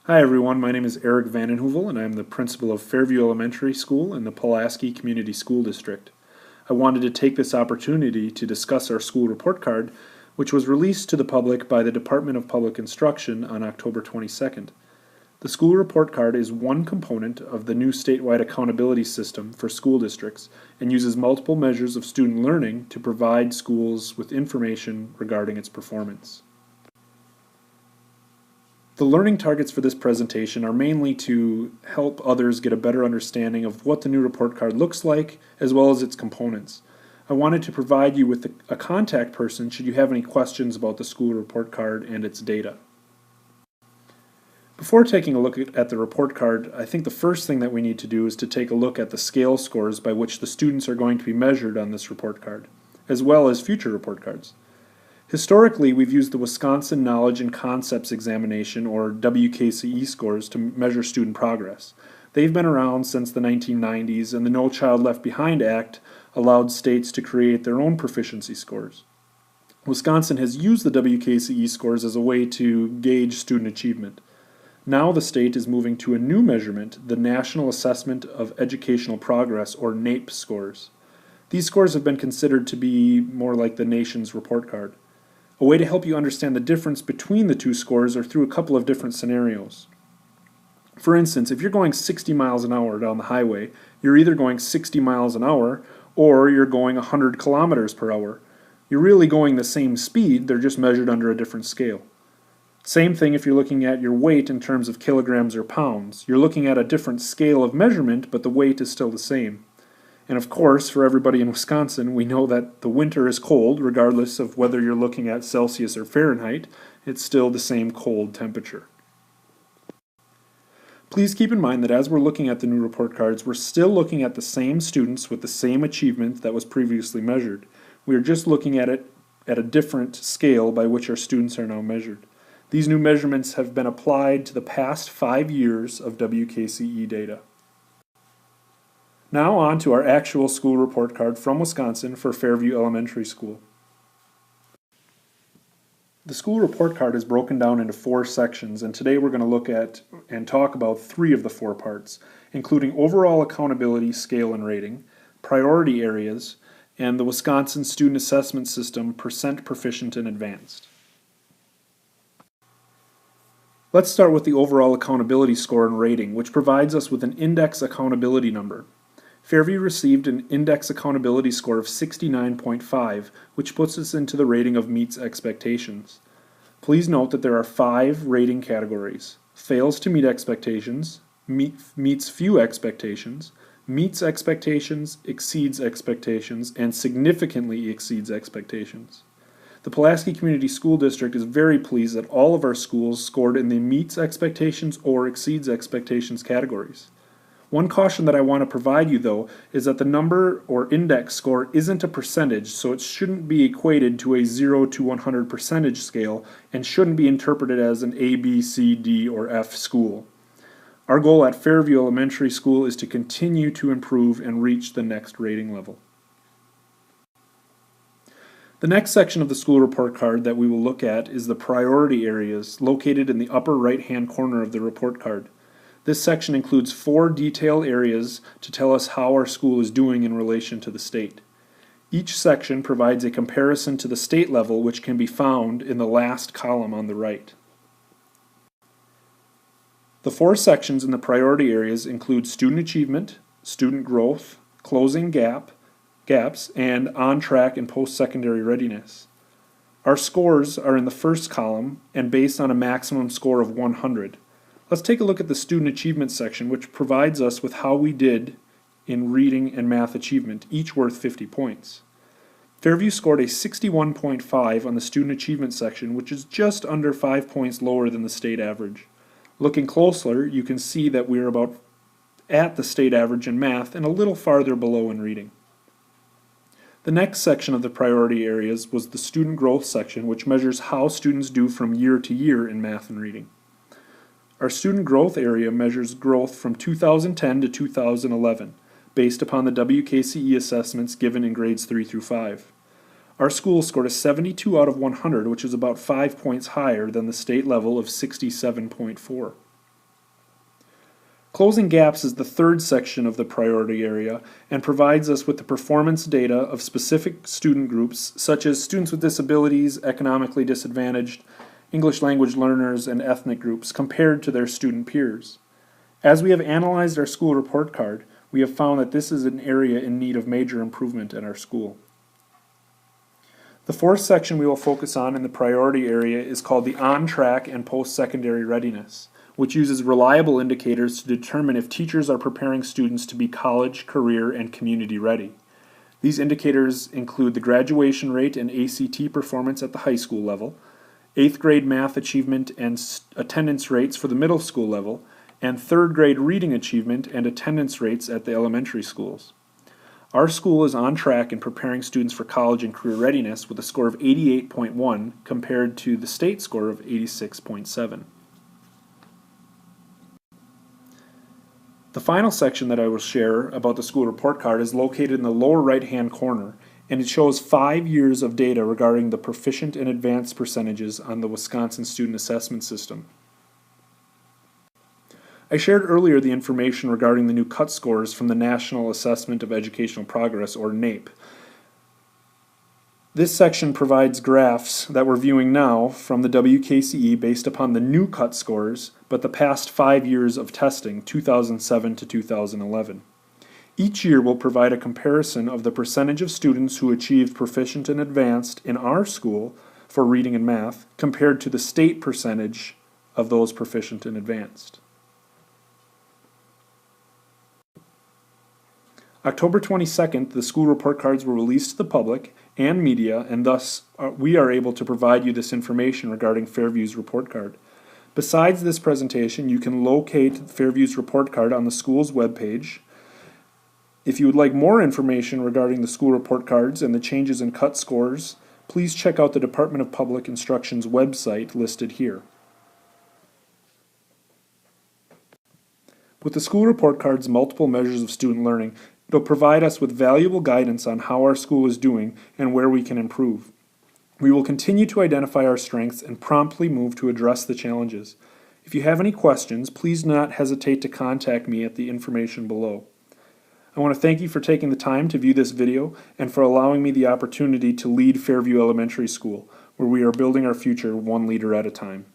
Hi everyone, my name is Eric Vandenhoevel and I'm the principal of Fairview Elementary School in the Pulaski Community School District. I wanted to take this opportunity to discuss our school report card, which was released to the public by the Department of Public Instruction on October 22nd. The school report card is one component of the new statewide accountability system for school districts and uses multiple measures of student learning to provide schools with information regarding its performance. The learning targets for this presentation are mainly to help others get a better understanding of what the new report card looks like, as well as its components. I wanted to provide you with a contact person should you have any questions about the school report card and its data. Before taking a look at the report card, I think the first thing that we need to do is to take a look at the scale scores by which the students are going to be measured on this report card, as well as future report cards. Historically, we've used the Wisconsin Knowledge and Concepts Examination, or WKCE scores, to measure student progress. They've been around since the 1990s, and the No Child Left Behind Act allowed states to create their own proficiency scores. Wisconsin has used the WKCE scores as a way to gauge student achievement. Now the state is moving to a new measurement, the National Assessment of Educational Progress, or NAEP scores. These scores have been considered to be more like the nation's report card. A way to help you understand the difference between the two scores are through a couple of different scenarios. For instance, if you're going 60 miles an hour down the highway, you're either going 60 miles an hour or you're going 100 kilometers per hour. You're really going the same speed, they're just measured under a different scale. Same thing if you're looking at your weight in terms of kilograms or pounds. You're looking at a different scale of measurement, but the weight is still the same. And of course, for everybody in Wisconsin, we know that the winter is cold, regardless of whether you're looking at Celsius or Fahrenheit. It's still the same cold temperature. Please keep in mind that as we're looking at the new report cards, we're still looking at the same students with the same achievement that was previously measured. We are just looking at it at a different scale by which our students are now measured. These new measurements have been applied to the past 5 years of WKCE data. Now on to our actual school report card from Wisconsin for Fairview Elementary School. The school report card is broken down into 4 sections, and today we're going to look at and talk about 3 of the 4 parts, including overall accountability, scale, and rating, priority areas, and the Wisconsin Student Assessment System percent proficient and advanced. Let's start with the overall accountability score and rating, which provides us with an index accountability number. Fairview received an index accountability score of 69.5, which puts us into the rating of meets expectations. Please note that there are 5 rating categories: fails to meet expectations, meets few expectations, meets expectations, exceeds expectations, and significantly exceeds expectations. The Pulaski Community School District is very pleased that all of our schools scored in the meets expectations or exceeds expectations categories. One caution that I want to provide you, though, is that the number or index score isn't a percentage, so it shouldn't be equated to a 0 to 100 percentage scale and shouldn't be interpreted as an A, B, C, D, or F school. Our goal at Fairview Elementary School is to continue to improve and reach the next rating level. The next section of the school report card that we will look at is the priority areas located in the upper right-hand corner of the report card. This section includes 4 detailed areas to tell us how our school is doing in relation to the state. Each section provides a comparison to the state level, which can be found in the last column on the right. The 4 sections in the priority areas include student achievement, student growth, closing gaps, and on-track and post-secondary readiness. Our scores are in the first column and based on a maximum score of 100. Let's take a look at the student achievement section, which provides us with how we did in reading and math achievement, each worth 50 points. Fairview scored a 61.5 on the student achievement section, which is just under 5 points lower than the state average. Looking closer, you can see that we are about at the state average in math and a little farther below in reading. The next section of the priority areas was the student growth section, which measures how students do from year to year in math and reading. Our student growth area measures growth from 2010 to 2011, based upon the WKCE assessments given in grades 3 through 5. Our school scored a 72 out of 100, which is about 5 points higher than the state level of 67.4. Closing gaps is the third section of the priority area and provides us with the performance data of specific student groups such as students with disabilities, economically disadvantaged, English language learners, and ethnic groups compared to their student peers. As we have analyzed our school report card, we have found that this is an area in need of major improvement in our school. The fourth section we will focus on in the priority area is called the on-track and post-secondary readiness, which uses reliable indicators to determine if teachers are preparing students to be college, career, and community ready. These indicators include the graduation rate and ACT performance at the high school level, 8th grade math achievement and attendance rates for the middle school level, and 3rd grade reading achievement and attendance rates at the elementary schools. Our school is on track in preparing students for college and career readiness with a score of 88.1 compared to the state score of 86.7. The final section that I will share about the school report card is located in the lower right-hand corner, and it shows 5 years of data regarding the proficient and advanced percentages on the Wisconsin Student Assessment System. I shared earlier the information regarding the new cut scores from the National Assessment of Educational Progress, or NAEP. This section provides graphs that we're viewing now from the WKCE based upon the new cut scores, but the past 5 years of testing, 2007 to 2011. Each year will provide a comparison of the percentage of students who achieved proficient and advanced in our school for reading and math compared to the state percentage of those proficient and advanced. October 22nd, the school report cards were released to the public and media, and thus we are able to provide you this information regarding Fairview's report card. Besides this presentation, you can locate Fairview's report card on the school's webpage. If you would like more information regarding the school report cards and the changes in cut scores, please check out the Department of Public Instruction's website listed here. With the school report card's multiple measures of student learning, it'll provide us with valuable guidance on how our school is doing and where we can improve. We will continue to identify our strengths and promptly move to address the challenges. If you have any questions, please do not hesitate to contact me at the information below. I want to thank you for taking the time to view this video and for allowing me the opportunity to lead Fairview Elementary School, where we are building our future one leader at a time.